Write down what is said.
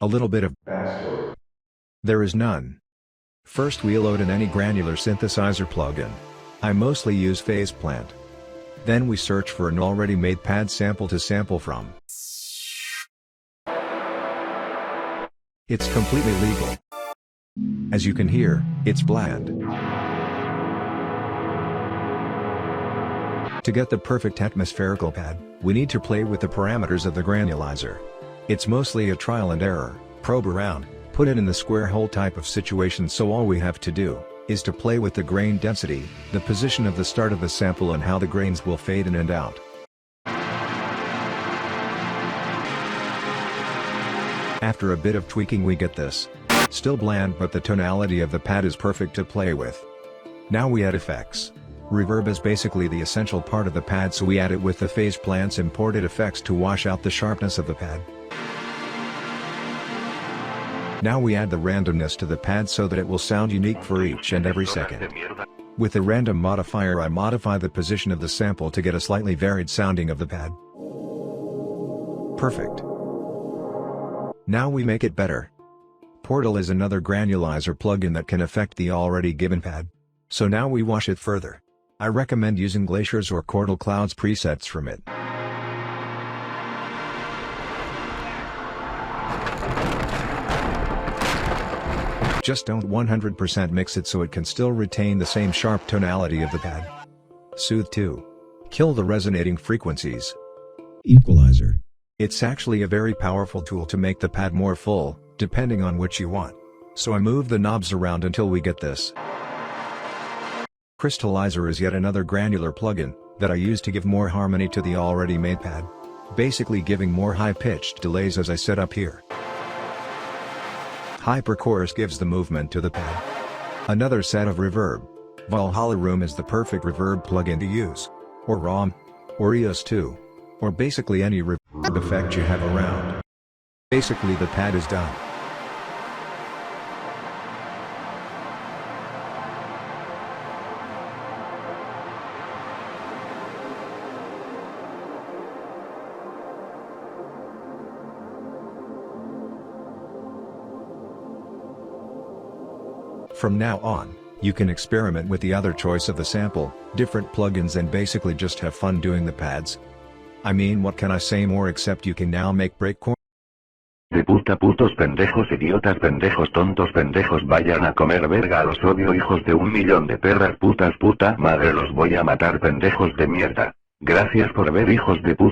A little bit of backstory. there is none. First we load in any granular synthesizer plugin. I mostly use Phase Plant. Then we search for an already made pad sample to sample from. It's completely legal. As you can hear, it's bland. To get the perfect atmospherical pad, we need to play with the parameters of the granulizer. It's mostly a trial and error, probe around, put it in the square hole type of situation, so all we have to do is to play with the grain density, the position of the start of the sample and how the grains will fade in and out. After a bit of tweaking we get this. Still bland, but the tonality of the pad is perfect to play with. Now we add effects. Reverb is basically the essential part of the pad, so we add it with the Phase Plant's imported effects to wash out the sharpness of the pad. Now we add the randomness to the pad so that it will sound unique for each and every second. With the random modifier I modify the position of the sample to get a slightly varied sounding of the pad. Perfect. Now we make it better. Portal is another granulizer plugin that can affect the already given pad. So now we wash it further. I recommend using Glaciers or Chordal Clouds presets from it. Just don't 100% mix it so it can still retain the same sharp tonality of the pad. Soothe too. Kill the resonating frequencies. Equalizer. It's actually a very powerful tool to make the pad more full, depending on which you want. So I move the knobs around until we get this. Crystallizer is yet another granular plugin that I use to give more harmony to the already made pad. Basically giving more high-pitched delays as I set up here. Hyperchorus gives the movement to the pad. Another set of reverb. Valhalla Room is the perfect reverb plugin to use. Or ROM. Or EOS 2. Or basically any reverb effect you have around. Basically the pad is done. From now on, you can experiment with the other choice of the sample, different plugins, and basically just have fun doing the pads. I mean, what can I say more except you can now make breakcore. De puta, putos, pendejos, idiotas, pendejos, tontos, pendejos, vayan a comer verga, los odio, hijos de 1.000.000 de perras, putas, puta madre, los voy a matar, pendejos de mierda. Gracias por ver, hijos de puta.